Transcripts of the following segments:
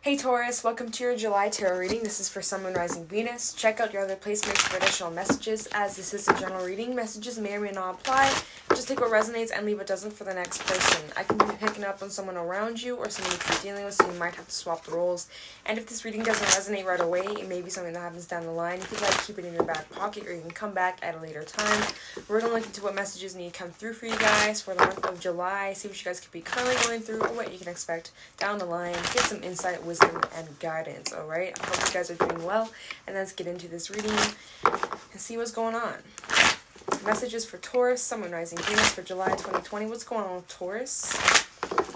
Hey Taurus, welcome to your July tarot reading. This is for Sun, Moon, Rising, Venus. Check out your other placements for additional messages, as this is a general reading. Messages may or may not apply. Just take what resonates and leave what doesn't for the next person. I can be picking up on someone around you or someone you're dealing with, so you might have to swap the roles. And if this reading doesn't resonate right away, it may be something that happens down the line. If you'd like, keep it in your back pocket, or you can come back at a later time. We're going to look into what messages need to come through for you guys for the month of July. See what you guys could be currently going through or what you can expect down the line. Get some insight, wisdom, and guidance, alright? I hope you guys are doing well, and let's get into this reading and see what's going on. Messages for Taurus, Sun, Moon, Rising, Venus for July 2020. What's going on with Taurus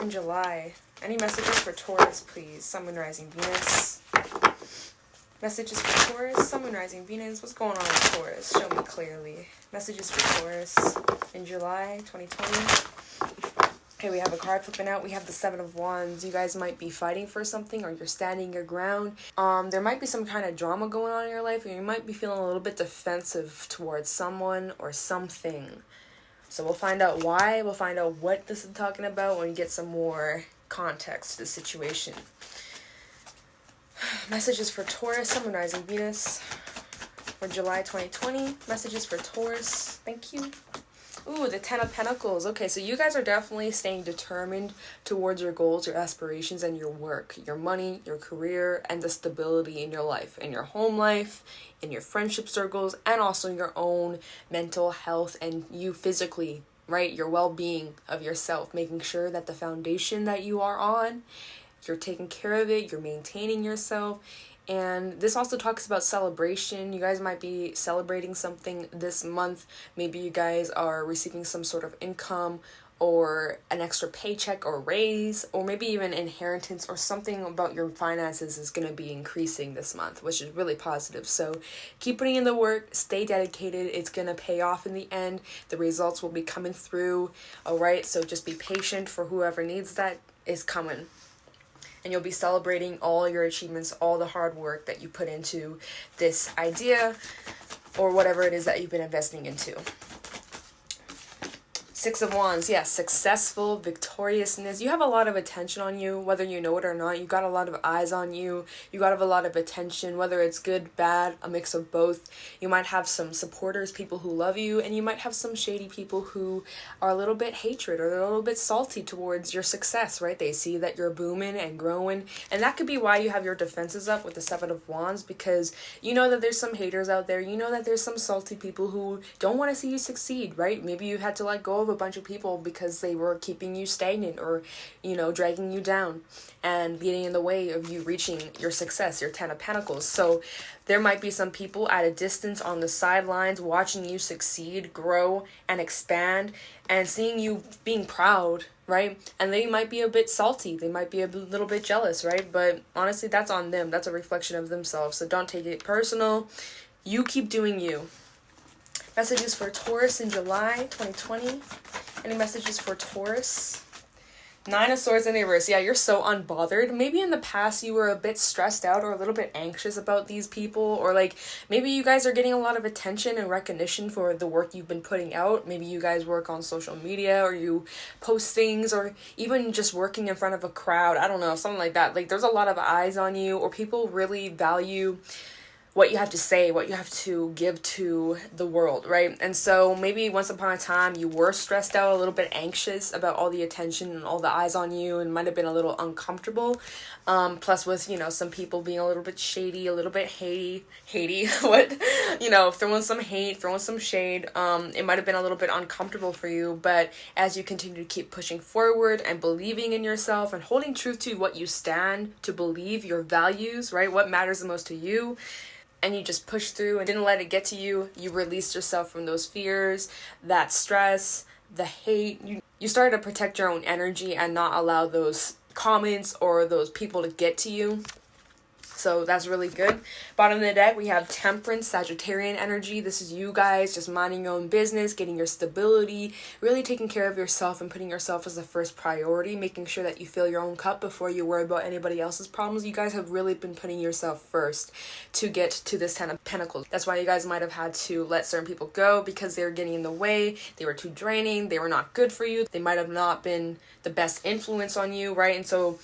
in July? Any messages for Taurus, please? Sun, Moon, Rising, Venus. Messages for Taurus, Sun, Moon, Rising, Venus. What's going on with Taurus? Show me clearly. Messages for Taurus in July 2020. Okay, we have a card flipping out. We have the Seven of Wands. You guys might be fighting for something, or you're standing your ground. There might be some kind of drama going on in your life, or you might be feeling a little bit defensive towards someone or something. So we'll find out why. We'll find out what this is talking about when we get some more context to the situation. Messages for Taurus, Sun, Moon, Rising, Venus for July 2020. Messages for Taurus. Thank you. Ooh, the Ten of Pentacles. Okay, so you guys are definitely staying determined towards your goals, your aspirations, and your work, your money, your career, and the stability in your life, in your home life, in your friendship circles, and also your own mental health and you physically, right? Your well-being of yourself, making sure that the foundation that you are on, you're taking care of it, you're maintaining yourself. And this also talks about celebration. You guys might be celebrating something this month. Maybe you guys are receiving some sort of income or an extra paycheck or raise, or maybe even inheritance, or something about your finances is going to be increasing this month, which is really positive. So keep putting in the work, stay dedicated. It's going to pay off in the end. The results will be coming through. All right, so just be patient for whoever needs that is coming. And you'll be celebrating all your achievements, all the hard work that you put into this idea or whatever it is that you've been investing into. Six of Wands, yes, successful, victoriousness. You have a lot of attention on you, whether you know it or not. You got a lot of eyes on you. You got a lot of attention, whether it's good, bad, a mix of both. You might have some supporters, people who love you, and you might have some shady people who are a little bit hatred, or they're a little bit salty towards your success, right? They see that you're booming and growing, and that could be why you have your defenses up with the Seven of Wands, because you know that there's some haters out there. You know that there's some salty people who don't want to see you succeed, right? Maybe you had to let go of a bunch of people because they were keeping you stagnant, or dragging you down and getting in the way of you reaching your success, your Ten of Pentacles. So there might be some people at a distance on the sidelines watching you succeed, grow, and expand, and seeing you being proud, right? And they might be a bit salty. They might be a little bit jealous, right? But honestly, that's on them. That's a reflection of themselves. So don't take it personal. You keep doing you. Messages for Taurus in July 2020. Any messages for Taurus? Nine of Swords in reverse. Yeah, you're so unbothered. Maybe in the past you were a bit stressed out or a little bit anxious about these people, or like maybe you guys are getting a lot of attention and recognition for the work you've been putting out. Maybe you guys work on social media, or you post things, or even just working in front of a crowd. I don't know, something like that. Like there's a lot of eyes on you, or people really value what you have to say, what you have to give to the world, right? And so maybe once upon a time you were stressed out, a little bit anxious about all the attention and all the eyes on you, and might have been a little uncomfortable. Plus with, some people being a little bit shady, a little bit hatey, throwing some hate, throwing some shade. It might have been a little bit uncomfortable for you, but as you continue to keep pushing forward and believing in yourself and holding truth to what you stand to believe, your values, right? What matters the most to you, and you just pushed through and didn't let it get to you. You released yourself from those fears, that stress, the hate. You started to protect your own energy and not allow those comments or those people to get to you. So that's really good. Bottom of the deck, we have Temperance, Sagittarian energy. This is you guys just minding your own business, getting your stability, really taking care of yourself and putting yourself as the first priority, making sure that you fill your own cup before you worry about anybody else's problems. You guys have really been putting yourself first to get to this Ten of Pentacles. That's why you guys might have had to let certain people go, because they were getting in the way. They were too draining. They were not good for you. They might have not been the best influence on you, right? And so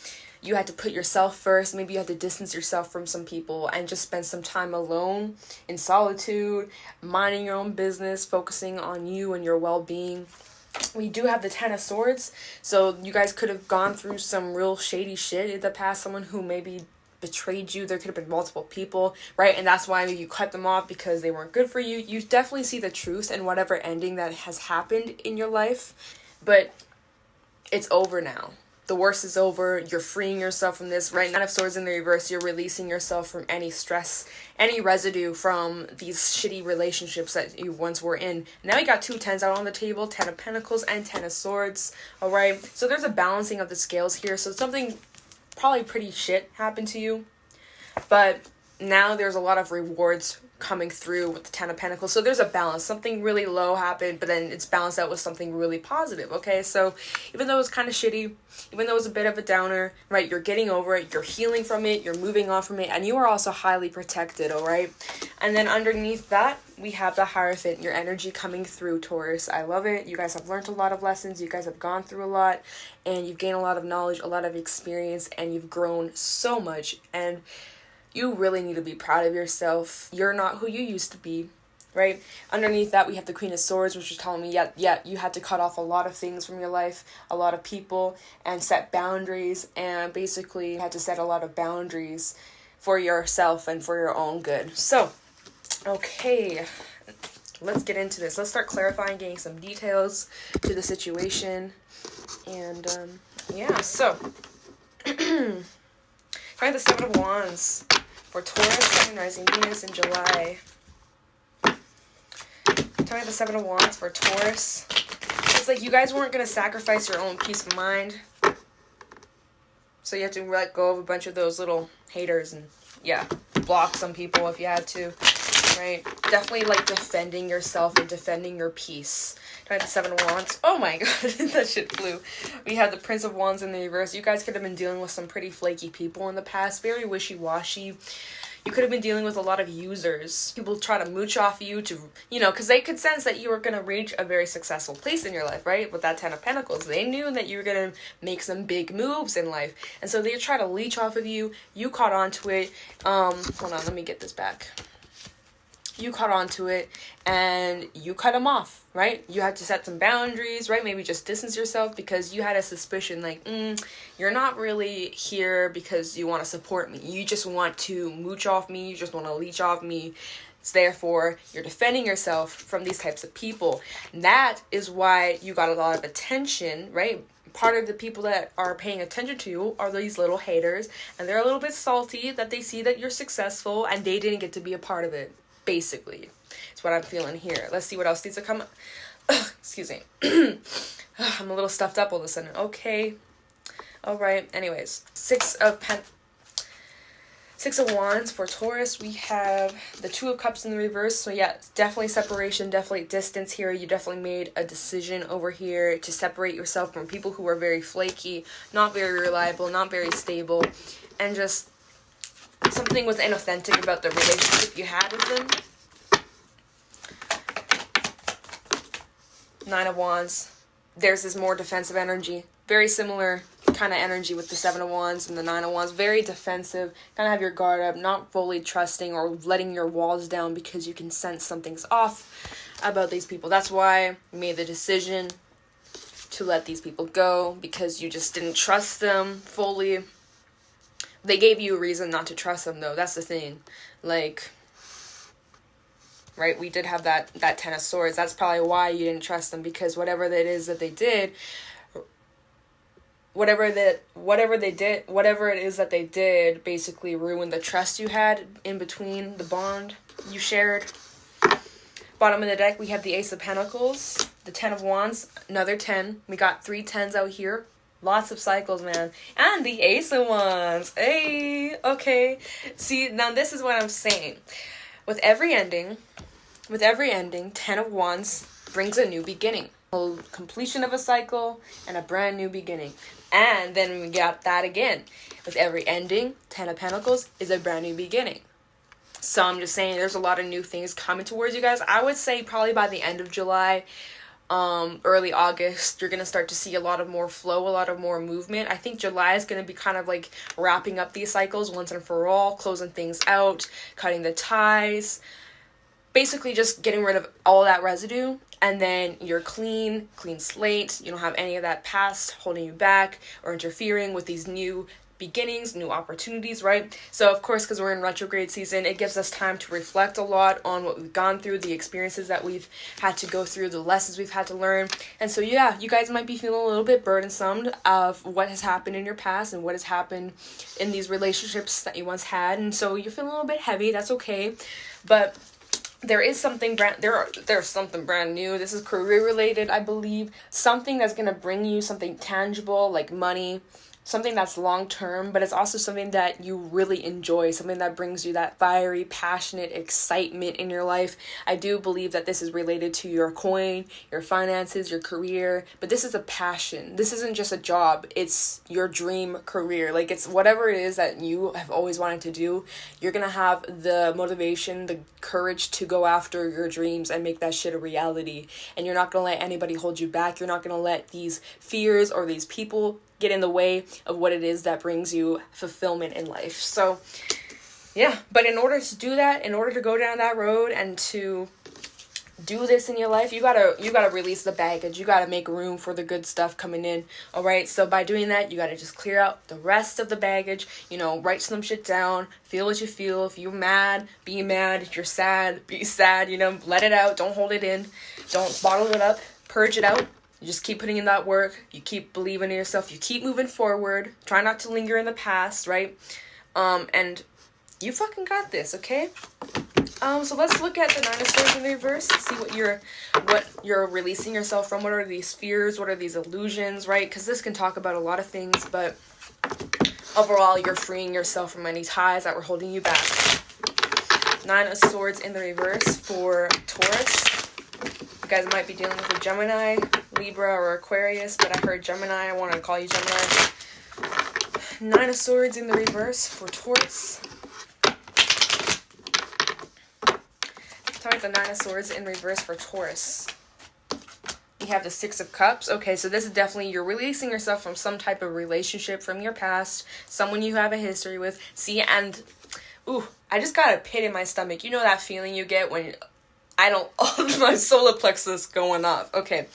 you had to put yourself first. Maybe you had to distance yourself from some people and just spend some time alone in solitude, minding your own business, focusing on you and your well-being. We do have the Ten of Swords, so you guys could have gone through some real shady shit in the past. Someone who maybe betrayed you. There could have been multiple people, right? And that's why you cut them off, because they weren't good for you. You definitely see the truth in whatever ending that has happened in your life, but it's over now. The worst is over. You're freeing yourself from this, right? Nine of Swords in the reverse. You're releasing yourself from any stress, any residue from these shitty relationships that you once were in. Now you got 2 tens out on the table, 10 of Pentacles and 10 of Swords. All right. So there's a balancing of the scales here. So something probably pretty shit happened to you, but now there's a lot of rewards coming through with the 10 of Pentacles. So there's a balance. Something really low happened, but then it's balanced out with something really positive, okay? So even though it was kind of shitty, even though it was a bit of a downer, right, you're getting over it, you're healing from it, you're moving on from it, and you are also highly protected, all right? And then underneath that, we have the Hierophant, your energy coming through, Taurus. I love it. You guys have learned a lot of lessons. You guys have gone through a lot, and you've gained a lot of knowledge, a lot of experience, and you've grown so much. And you really need to be proud of yourself. You're not who you used to be, right? Underneath that, we have the Queen of Swords, which is telling me, yeah, you had to cut off a lot of things from your life, a lot of people, and set boundaries, and basically had to set a lot of boundaries for yourself and for your own good. So, okay, let's get into this. Let's start clarifying, getting some details to the situation. And, yeah, so, find the Seven of Wands for Taurus, Sun, Rising Venus in July. Tell me the Seven of Wands for Taurus. It's like you guys weren't going to sacrifice your own peace of mind. So you have to let go of a bunch of those little haters and, yeah, block some people if you had to, right? Definitely, like, defending yourself and defending your peace. Tell me the Seven of Wands. Oh my god, that shit flew. We have the Prince of Wands in the reverse. You guys could have been dealing with some pretty flaky people in the past. Very wishy-washy. You could have been dealing with a lot of users. People try to mooch off you to, you know, because they could sense that you were going to reach a very successful place in your life, right? With that Ten of Pentacles. They knew that you were going to make some big moves in life. And so they try to leech off of you. You caught on to it. Hold on, let me get this back. You caught on to it and you cut them off, right? You had to set some boundaries, right? Maybe just distance yourself because you had a suspicion like, you're not really here because you want to support me. You just want to mooch off me. You just want to leech off me. It's therefore you're defending yourself from these types of people. And that is why you got a lot of attention, right? Part of the people that are paying attention to you are these little haters, and they're a little bit salty that they see that you're successful and they didn't get to be a part of it. Basically, it's what I'm feeling here. Let's see what else needs to come. Excuse me. I'm a little stuffed up all of a sudden. Okay. All right. Anyways, Six of Wands for Taurus. We have the Two of Cups in the reverse. So yeah, definitely separation, definitely distance here. You definitely made a decision over here to separate yourself from people who are very flaky, not very reliable, not very stable, and just something was inauthentic about the relationship you had with them. Nine of Wands. There's this more defensive energy. Very similar kind of energy with the Seven of Wands and the Nine of Wands. Very defensive. Kind of have your guard up. Not fully trusting or letting your walls down because you can sense something's off about these people. That's why you made the decision to let these people go. Because you just didn't trust them fully. They gave you a reason not to trust them, though. That's the thing. Like, right, we did have that Ten of Swords. That's probably why you didn't trust them, because whatever it is that they did, whatever it is that they did basically ruined the trust you had in between, the bond you shared. Bottom of the deck, we have the Ace of Pentacles, the Ten of Wands, another 10. We got 3 10s out here. Lots of cycles, man. And the Ace of Wands. Hey, okay. See, now this is what I'm saying. With every ending, 10 of Wands brings a new beginning. A completion of a cycle and a brand new beginning. And then we got that again. With every ending, 10 of Pentacles is a brand new beginning. So I'm just saying there's a lot of new things coming towards you guys. I would say probably by the end of July, early August, you're going to start to see a lot of more flow, a lot of more movement. I think July is going to be kind of like wrapping up these cycles once and for all, closing things out, cutting the ties, basically just getting rid of all that residue. And then you're clean slate. You don't have any of that past holding you back or interfering with these new beginnings, new opportunities, right? So of course, because we're in retrograde season, it gives us time to reflect a lot on what we've gone through, the experiences that we've had to go through, the lessons we've had to learn. And so yeah, you guys might be feeling a little bit burdensome of what has happened in your past and what has happened in these relationships that you once had. And so you're feeling a little bit heavy. That's okay. But there is something there's something brand new. This is career related, I believe. Something that's going to bring you something tangible like money, something that's long term, but it's also something that you really enjoy, something that brings you that fiery, passionate excitement in your life. I do believe that this is related to your coin, your finances, your career, but this is a passion. This isn't just a job. It's your dream career. Like, it's whatever it is that you have always wanted to do. You're going to have the motivation, the courage to go after your dreams and make that shit a reality. And you're not going to let anybody hold you back. You're not going to let these fears or these people get in the way of what it is that brings you fulfillment in life. So yeah, but in order to do that, in order to go down that road and to do this in your life, you gotta release the baggage. You gotta make room for the good stuff coming in. All right, so by doing that, you gotta just clear out the rest of the baggage. Write some shit down, feel what you feel. If you're mad, be mad. If you're sad, be sad. Let it out. Don't hold it in. Don't bottle it up. Purge it out. You just keep putting in that work. You keep believing in yourself. You keep moving forward. Try not to linger in the past, right? And you fucking got this, okay? So let's look at the Nine of Swords in reverse. See what you're releasing yourself from. What are these fears? What are these illusions, right? Because this can talk about a lot of things, but overall, you're freeing yourself from any ties that were holding you back. Nine of Swords in the reverse for Taurus. You guys might be dealing with a Gemini, Libra, or Aquarius, but I heard Gemini. I want to call you Gemini. Nine of Swords in the reverse for Taurus. Tell me the Nine of Swords in reverse for Taurus. We have the Six of Cups. Okay, so this is definitely, you're releasing yourself from some type of relationship from your past, someone you have a history with. See, and, I just got a pit in my stomach. You know that feeling you get when my solar plexus going off. Okay.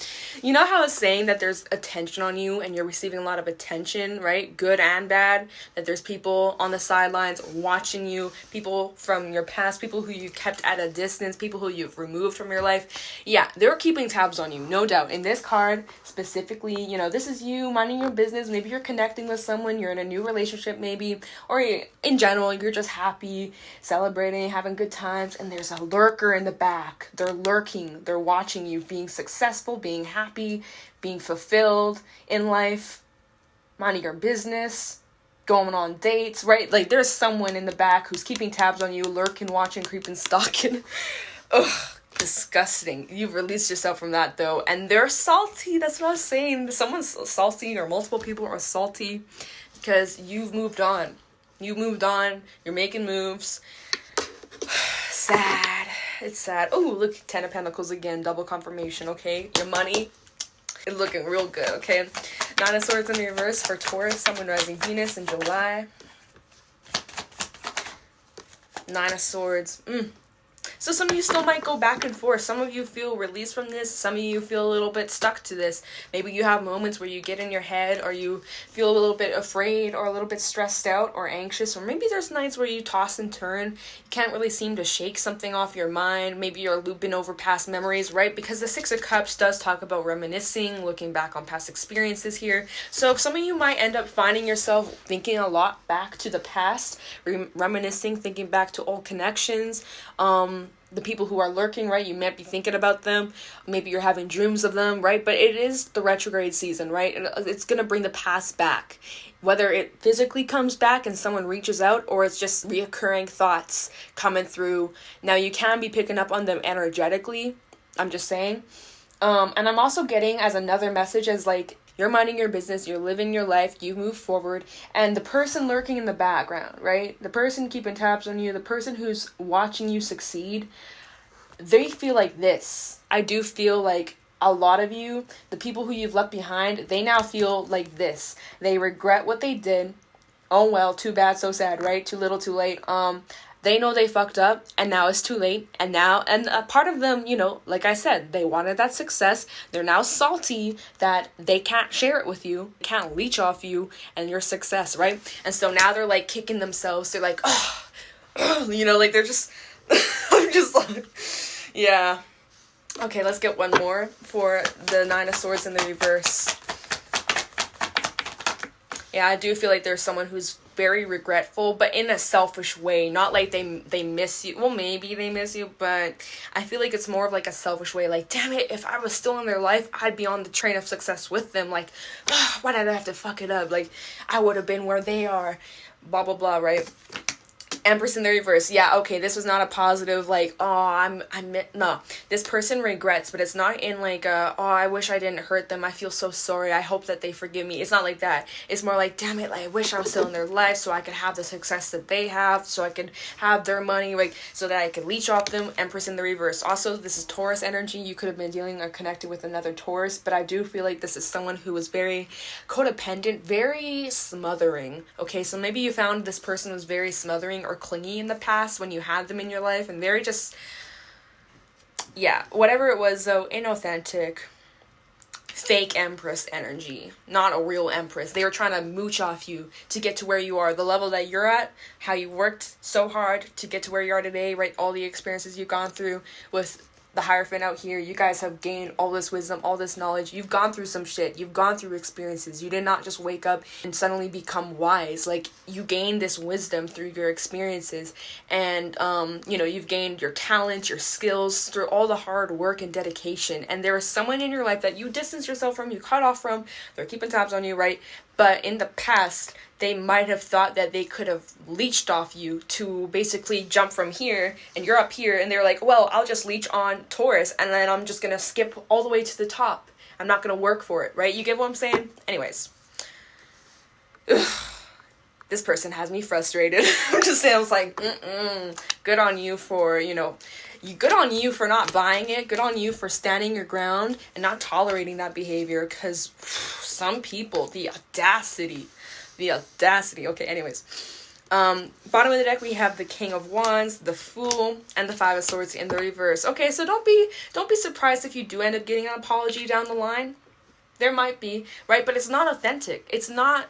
You know how I was saying that there's attention on you and you're receiving a lot of attention, right? Good and bad. That there's people on the sidelines watching you, people from your past, people who you kept at a distance, people who you've removed from your life. Yeah, they're keeping tabs on you, no doubt. In this card, specifically, this is you minding your business. Maybe you're connecting with someone, you're in a new relationship maybe, or in general, you're just happy, celebrating, having good times, and there's a lurker in the back. They're lurking. They're watching you being successful, being happy, being fulfilled in life, minding your business, going on dates, right? Like, there's someone in the back who's keeping tabs on you, lurking, watching, creeping, stalking. Ugh, disgusting. You've released yourself from that, though. And they're salty. That's what I was saying. Someone's salty, or multiple people are salty because you've moved on. You moved on. You're making moves. Sad. It's sad. Oh, look, Ten of Pentacles again. Double confirmation, okay? Your money is looking real good, okay? Nine of Swords in the reverse for Taurus, Sun, Moon, Rising, Venus in July. Nine of Swords. So some of you still might go back and forth. Some of you feel released from this. Some of you feel a little bit stuck to this. Maybe you have moments where you get in your head, or you feel a little bit afraid, or a little bit stressed out or anxious. Or maybe there's nights where you toss and turn. You can't really seem to shake something off your mind. Maybe you're looping over past memories, right? Because the Six of Cups does talk about reminiscing, looking back on past experiences here. So some of you might end up finding yourself thinking a lot back to the past, reminiscing, thinking back to old connections, the people who are lurking, right? You might be thinking about them. Maybe you're having dreams of them, right? But it is the retrograde season, right? And it's going to bring the past back. Whether it physically comes back and someone reaches out, or it's just reoccurring thoughts coming through. Now, you can be picking up on them energetically. I'm just saying. And I'm also getting as another message as like, you're minding your business, you're living your life, you move forward, and the person lurking in the background, right? The person keeping tabs on you, the person who's watching you succeed, they feel like this. I do feel like a lot of you, the people who you've left behind, they now feel like this. They regret what they did. Oh well, too bad, so sad, right? Too little, too late. They know they fucked up, and now it's too late. And a part of them, you know, like I said, they wanted that success. They're now salty that they can't share it with you, can't leech off you and your success, right? And so now they're like kicking themselves. They're like, oh, you know, like they're just, I'm just like, yeah. Okay, let's get one more for the Nine of Swords in the reverse. Yeah, I do feel like there's someone who's very regretful, but in a selfish way. Not like they miss you. Well, maybe they miss you, but I feel like it's more of like a selfish way. Like, damn it, if I was still in their life, I'd be on the train of success with them. Like, why did I have to fuck it up? Like, I would have been where they are. Blah, blah, blah, right? Empress in the reverse. Yeah, okay, this was not a positive, like, oh, no. This person regrets, but it's not in like, oh, I wish I didn't hurt them. I feel so sorry. I hope that they forgive me. It's not like that. It's more like, damn it, like, I wish I was still in their life so I could have the success that they have, so I could have their money, like, so that I could leech off them. Empress in the reverse. Also, this is Taurus energy. You could have been dealing or connected with another Taurus, but I do feel like this is someone who was very codependent, very smothering. Okay, so maybe you found this person was very smothering or clingy in the past when you had them in your life, and very just, yeah, whatever it was though, inauthentic, fake Empress energy, not a real Empress. They were trying to mooch off you to get to where you are, the level that you're at, how you worked so hard to get to where you are today, right? All the experiences you've gone through with the Hierophant out here. You guys have gained all this wisdom, all this knowledge. You've gone through some shit. You've gone through experiences. You did not just wake up and suddenly become wise. Like, you gained this wisdom through your experiences. And, you know, you've gained your talent, your skills through all the hard work and dedication. And there is someone in your life that you distance yourself from, you cut off from. They're keeping tabs on you, right? But in the past, they might have thought that they could have leeched off you to basically jump from here, and you're up here, and they're like, well, I'll just leech on Taurus, and then I'm just going to skip all the way to the top. I'm not going to work for it, right? You get what I'm saying? Anyways. Ugh. This person has me frustrated. I'm just saying, I was like, good on you for, you know, good on you for not buying it. Good on you for standing your ground and not tolerating that behavior, because some people, the audacity. Okay, anyways. Bottom of the deck, we have the King of Wands, the Fool, and the Five of Swords in the reverse. Okay, so don't be surprised if you do end up getting an apology down the line. There might be, right? But it's not authentic. It's not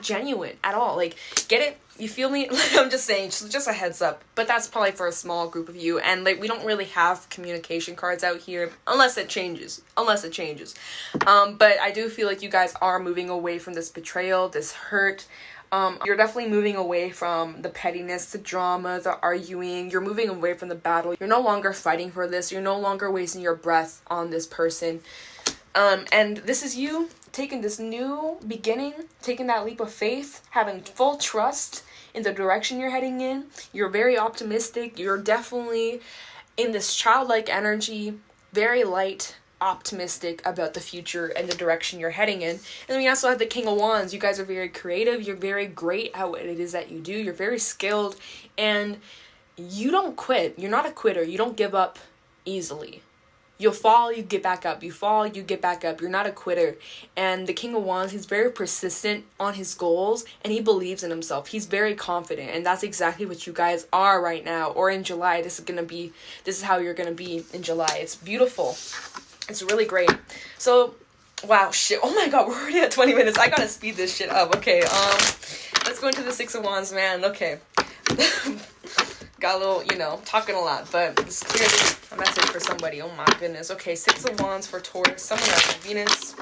genuine at all. Like, get it? You feel me? Like, I'm just saying, just a heads up. But that's probably for a small group of you. And, like, we don't really have communication cards out here unless it changes. But I do feel like you guys are moving away from this betrayal, this hurt. You're definitely moving away from the pettiness, the drama, the arguing. You're moving away from the battle. You're no longer fighting for this. You're no longer wasting your breath on this person. And this is you taking this new beginning, taking that leap of faith, having full trust in the direction you're heading in. You're very optimistic. You're definitely in this childlike energy, very light, optimistic about the future and the direction you're heading in. And then we also have the King of Wands. You guys are very creative. You're very great at what it is that you do. You're very skilled, and you don't quit. You're not a quitter. You don't give up easily. You'll fall, you get back up. You fall, you get back up. You're not a quitter. And the King of Wands, he's very persistent on his goals, and he believes in himself. He's very confident, and that's exactly what you guys are right now. Or in July, this is how you're gonna be in July. It's beautiful. It's really great. So, wow, shit. Oh my god, we're already at 20 minutes. I gotta speed this shit up. Okay, let's go into the Six of Wands, man. Okay. Got a little, you know, talking a lot, but it's clearly a message for somebody. Oh my goodness. Okay, Six of Wands for Taurus. Someone else for Venus.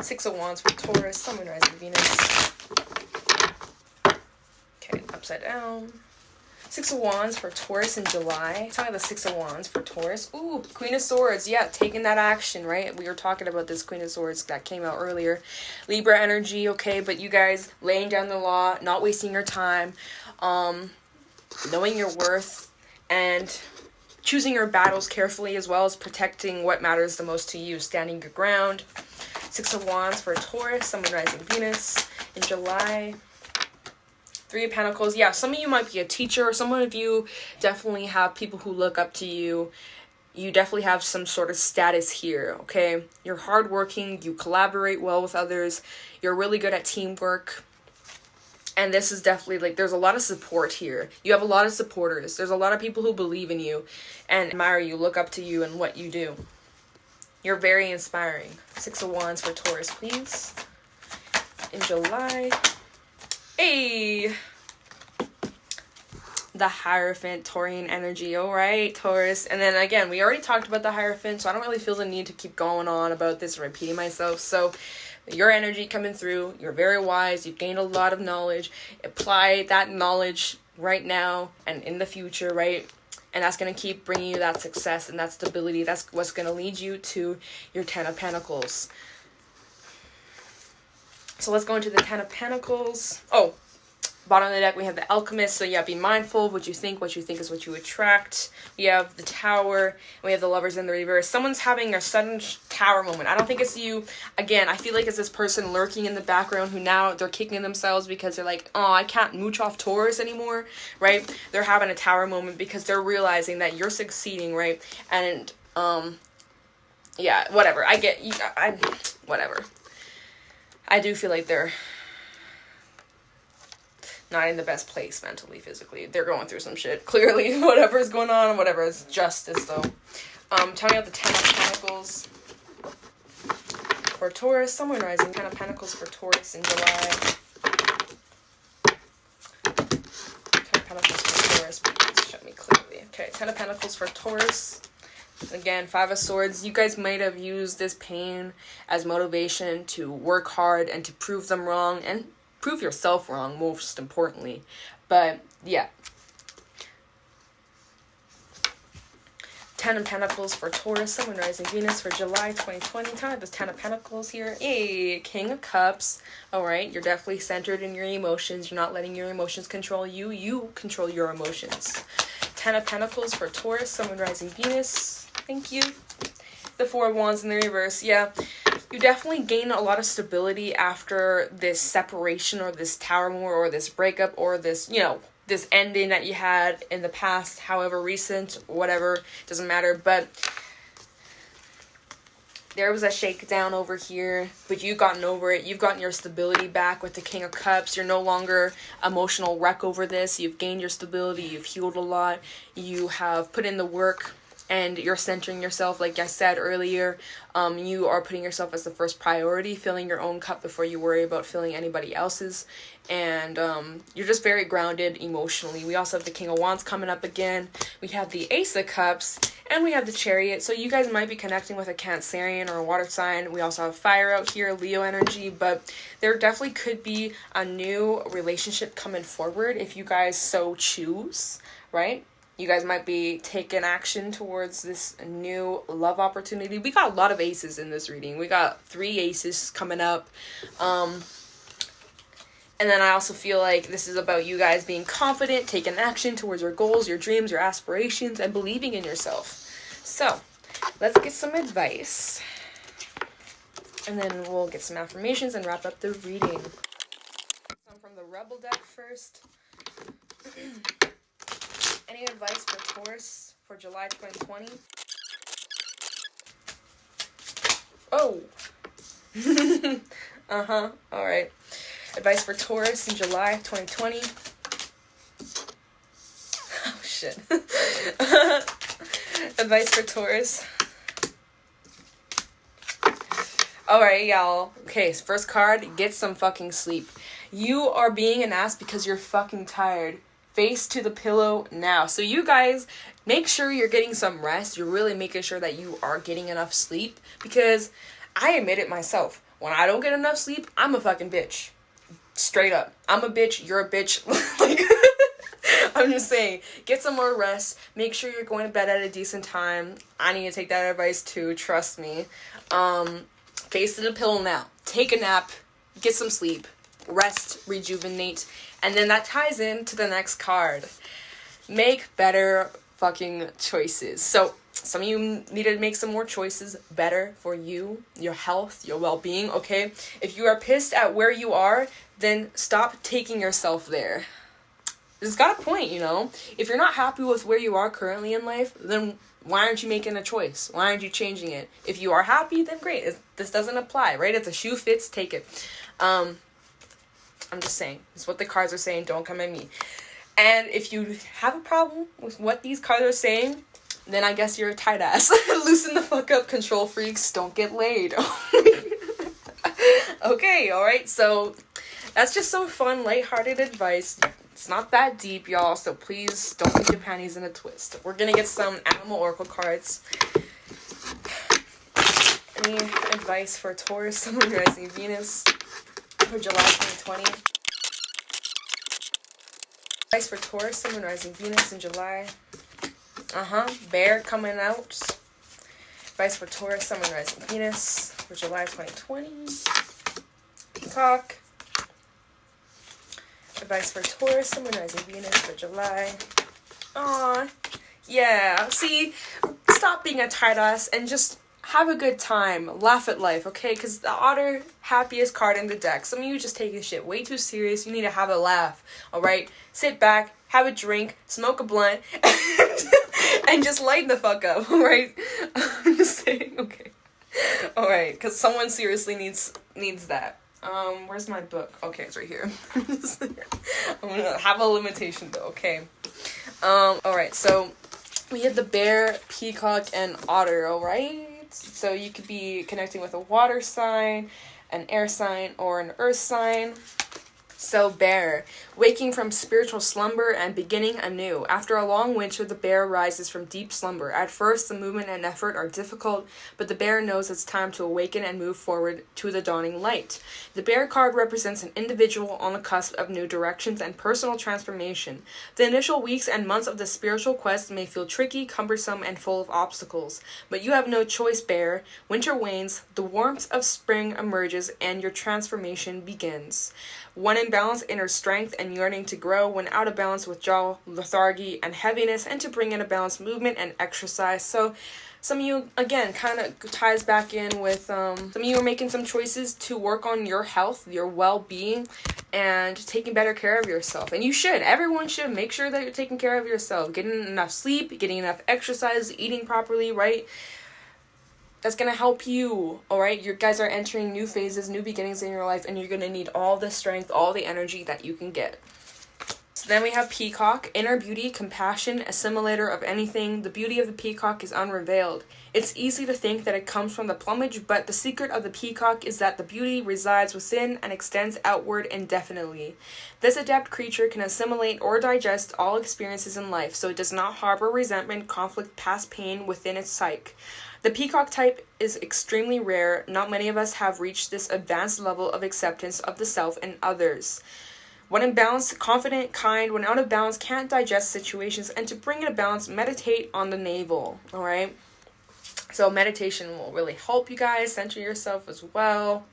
Six of Wands for Taurus. Someone rising Venus. Okay, upside down. Six of Wands for Taurus in July. Talking about the Six of Wands for Taurus. Ooh, Queen of Swords. Yeah, taking that action, right? We were talking about this Queen of Swords that came out earlier. Libra energy, okay, but you guys laying down the law, not wasting your time, knowing your worth, and choosing your battles carefully, as well as protecting what matters the most to you, standing your ground. Six of Wands for Taurus, Sun, rising Venus in July. Three of Pentacles. Yeah, some of you might be a teacher. Some of you definitely have people who look up to you you definitely have some sort of status here, okay? You're hardworking, you collaborate well with others, you're really good at teamwork. And this is definitely, like, there's a lot of support here. You have a lot of supporters. There's a lot of people who believe in you and admire you, look up to you and what you do. You're very inspiring. 6 of Wands for Taurus, please. In July. Hey! The Hierophant, Taurian energy. All right, Taurus. And then again, we already talked about the Hierophant, so I don't really feel the need to keep going on about this and repeating myself. So your energy coming through, you're very wise, you've gained a lot of knowledge. Apply that knowledge right now and in the future, right? And that's going to keep bringing you that success and that stability. That's what's going to lead you to your 10 of Pentacles. So let's go into the 10 of Pentacles. Oh, bottom of the deck, we have the Alchemist. So yeah, be mindful of what you think. What you think is what you attract. We have the Tower. And we have the Lovers in the reverse. Someone's having a sudden Tower moment. I don't think it's you. Again, I feel like it's this person lurking in the background who now they're kicking themselves because they're like, oh, I can't mooch off Taurus anymore, right? They're having a Tower moment because they're realizing that you're succeeding, right? And, yeah, whatever. Whatever. I do feel like they're not in the best place mentally, physically. They're going through some shit. Clearly, whatever's going on, whatever is justice, though. Tell me about the 10 of Pentacles for Taurus. Someone rising. 10 of Pentacles for Taurus in July. 10 of Pentacles for Taurus, please show me clearly. Okay, 10 of Pentacles for Taurus. Again, 5 of Swords. You guys might have used this pain as motivation to work hard and to prove them wrong and prove yourself wrong, most importantly. But yeah, 10 of Pentacles for Taurus, Sun, Moon, Rising, Venus for July 2020. Tell me this 10 of Pentacles here. Hey, King of Cups. All right, you're definitely centered in your emotions. You're not letting your emotions control you. You control your emotions. 10 of Pentacles for Taurus, Sun, Moon, Rising, Venus. Thank you. The 4 of Wands in the reverse. Yeah, you definitely gain a lot of stability after this separation or this Tower moment or this breakup or this, you know, this ending that you had in the past, however recent, whatever, doesn't matter. But there was a shakedown over here, but you've gotten over it. You've gotten your stability back with the King of Cups. You're no longer emotional wreck over this. You've gained your stability. You've healed a lot. You have put in the work. And you're centering yourself, like I said earlier. You are putting yourself as the first priority, filling your own cup before you worry about filling anybody else's. And you're just very grounded emotionally. We also have the King of Wands coming up again. We have the Ace of Cups. And we have the Chariot. So you guys might be connecting with a Cancerian or a water sign. We also have fire out here, Leo energy. But there definitely could be a new relationship coming forward if you guys so choose, right? You guys might be taking action towards this new love opportunity. We got a lot of aces in this reading. We got 3 aces coming up. And then I also feel like this is about you guys being confident, taking action towards your goals, your dreams, your aspirations, and believing in yourself. So, let's get some advice. And then we'll get some affirmations and wrap up the reading. Some from the Rebel deck first. Any advice for Taurus for July 2020? Oh. All right. Advice for Taurus in July 2020. Oh, shit. Advice for Taurus. All right, y'all. Okay, first card, get some fucking sleep. You are being an ass because you're fucking tired. Face to the pillow now. So you guys, make sure you're getting some rest. You're really making sure that you are getting enough sleep. Because I admit it myself. When I don't get enough sleep, I'm a fucking bitch. Straight up. I'm a bitch. You're a bitch. Like, I'm just saying, get some more rest. Make sure you're going to bed at a decent time. I need to take that advice too. Trust me. Face to the pillow now. Take a nap. Get some sleep. Rest. Rejuvenate. And then that ties into the next card. Make better fucking choices. So some of you need to make some more choices better for you, your health, your well-being, okay? If you are pissed at where you are, then stop taking yourself there. It's got a point, you know? If you're not happy with where you are currently in life, then Why aren't you making a choice? Why aren't you changing it? If you are happy, then great. This doesn't apply, right? If the shoe fits, take it. I'm just saying. It's what the cards are saying. Don't come at me. And if you have a problem with what these cards are saying, then I guess you're a tight ass. Loosen the fuck up, control freaks. Don't get laid. Okay, alright. So that's just some fun, lighthearted advice. It's not that deep, y'all, so please don't put your panties in a twist. We're gonna get some animal oracle cards. Any advice for Taurus, Sun, Moon, Rising, Venus for July 2020? Advice for Taurus, Sun, Moon, Rising, Venus in July. Bear coming out. Advice for Taurus, Sun, Moon, Rising, Venus for July 2020. Peacock. Advice for Taurus, Sun, Moon, Rising, Venus for July. Aw, yeah. See, stop being a tight ass and just have a good time. Laugh at life, okay? Because the Otter, happiest card in the deck. Some of you just take this shit way too serious. You need to have a laugh, alright? Sit back, have a drink, smoke a blunt, and just lighten the fuck up, alright? I'm just saying, okay. Alright, because someone seriously needs that. Where's my book? Okay, it's right here. I'm gonna have a limitation though, okay. Alright, so we have the bear, peacock, and otter, alright? So you could be connecting with a water sign, an air sign, or an earth sign. So bear, waking from spiritual slumber and beginning anew. After a long winter, the bear rises from deep slumber. At first, the movement and effort are difficult, but the bear knows it's time to awaken and move forward to the dawning light. The bear card represents an individual on the cusp of new directions and personal transformation. The initial weeks and months of the spiritual quest may feel tricky, cumbersome, and full of obstacles. But you have no choice, bear. Winter wanes, the warmth of spring emerges, and your transformation begins. When in balance, inner strength and yearning to grow. When out of balance, withdrawal, lethargy, and heaviness, and to bring in a balanced movement and exercise. So some of you, again, kind of ties back in with, some of you are making some choices to work on your health, your well-being, and taking better care of yourself. And you should. Everyone should make sure that you're taking care of yourself. Getting enough sleep, getting enough exercise, eating properly, right? That's going to help you, alright? You guys are entering new phases, new beginnings in your life, and you're going to need all the strength, all the energy that you can get. So then we have peacock, inner beauty, compassion, assimilator of anything. The beauty of the peacock is unrevealed. It's easy to think that it comes from the plumage, but the secret of the peacock is that the beauty resides within and extends outward indefinitely. This adept creature can assimilate or digest all experiences in life, so it does not harbor resentment, conflict, past pain within its psyche. The peacock type is extremely rare. Not many of us have reached this advanced level of acceptance of the self and others. When in balance, confident, kind. When out of balance, can't digest situations. And to bring it to balance, meditate on the navel. Alright? So meditation will really help you guys center yourself as well.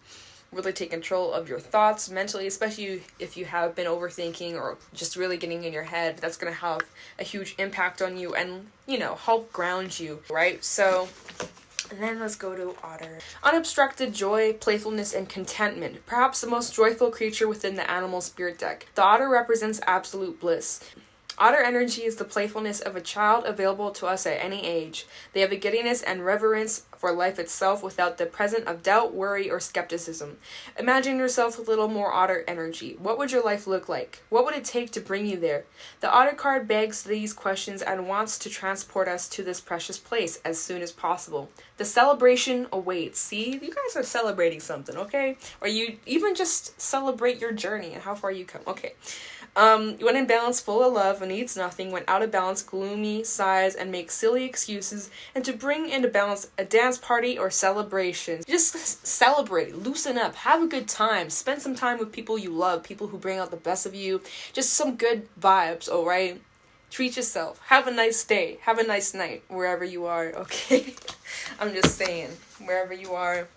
Really take control of your thoughts mentally, especially if you have been overthinking or just really getting in your head. That's going to have a huge impact on you and, you know, help ground you, right? So, and then let's go to otter. Unobstructed joy, playfulness, and contentment. Perhaps the most joyful creature within the animal spirit deck. The otter represents absolute bliss. Otter energy is the playfulness of a child available to us at any age. They have a giddiness and reverence for life itself without the presence of doubt, worry, or skepticism. Imagine yourself with a little more otter energy. What would your life look like? What would it take to bring you there? The otter card begs these questions and wants to transport us to this precious place as soon as possible. The celebration awaits. See, you guys are celebrating something, okay? Or you even just celebrate your journey and how far you come. Okay. When in balance, full of love and needs nothing. When out of balance, gloomy, sighs, and makes silly excuses. And to bring into balance a dance party or celebration. Just celebrate, loosen up, have a good time. Spend some time with people you love, people who bring out the best of you. Just some good vibes, alright? Treat yourself. Have a nice day. Have a nice night, wherever you are, okay? I'm just saying, wherever you are.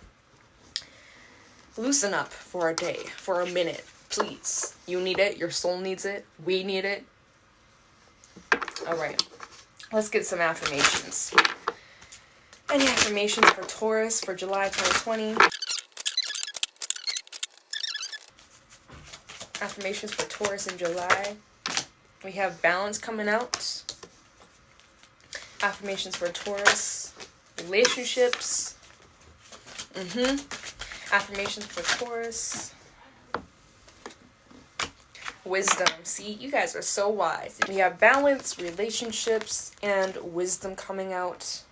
Loosen up for a day, for a minute. Please. You need it. Your soul needs it. We need it. Alright. Let's get some affirmations. Any affirmations for Taurus for July 2020? Affirmations for Taurus in July. We have balance coming out. Affirmations for Taurus. Relationships. Affirmations for Taurus. Wisdom. See, you guys are so wise. We have balance, relationships, and wisdom coming out.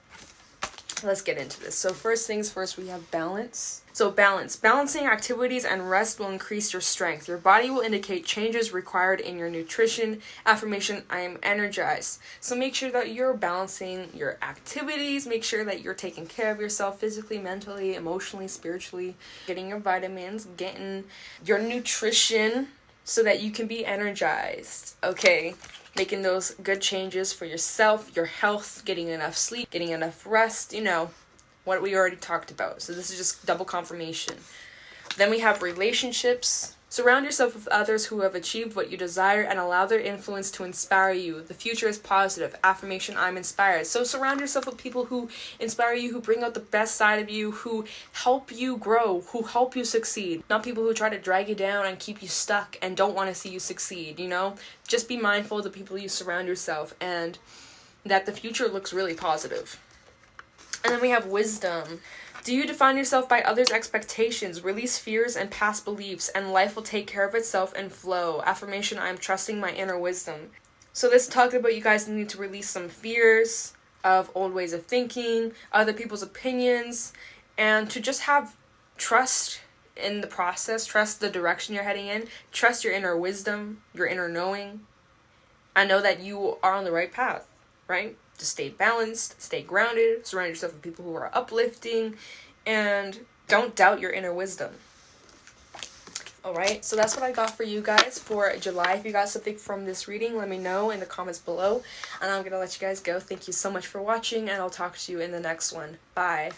Let's get into this. So first things first, we have balance. So balance. Balancing activities and rest will increase your strength. Your body will indicate changes required in your nutrition. Affirmation, I am energized. So make sure that you're balancing your activities. Make sure that you're taking care of yourself physically, mentally, emotionally, spiritually. Getting your vitamins, getting your nutrition so that you can be energized. Okay? Making those good changes for yourself, your health, getting enough sleep, getting enough rest, you know, what we already talked about. So this is just double confirmation. Then we have relationships. Surround yourself with others who have achieved what you desire and allow their influence to inspire you. The future is positive. Affirmation, I'm inspired. So surround yourself with people who inspire you, who bring out the best side of you, who help you grow, who help you succeed. Not people who try to drag you down and keep you stuck and don't want to see you succeed, you know? Just be mindful of the people you surround yourself and that the future looks really positive. And then we have wisdom. Do you define yourself by others' expectations? Release fears and past beliefs, and life will take care of itself and flow. Affirmation, I am trusting my inner wisdom. So this talked about you guys need to release some fears of old ways of thinking, other people's opinions, and to just have trust in the process, trust the direction you're heading in, trust your inner wisdom, your inner knowing, and know that you are on the right path, right? To stay balanced, stay grounded, surround yourself with people who are uplifting, and don't doubt your inner wisdom. Alright, so that's what I got for you guys for July. If you got something from this reading, let me know in the comments below. And I'm going to let you guys go. Thank you so much for watching, and I'll talk to you in the next one. Bye.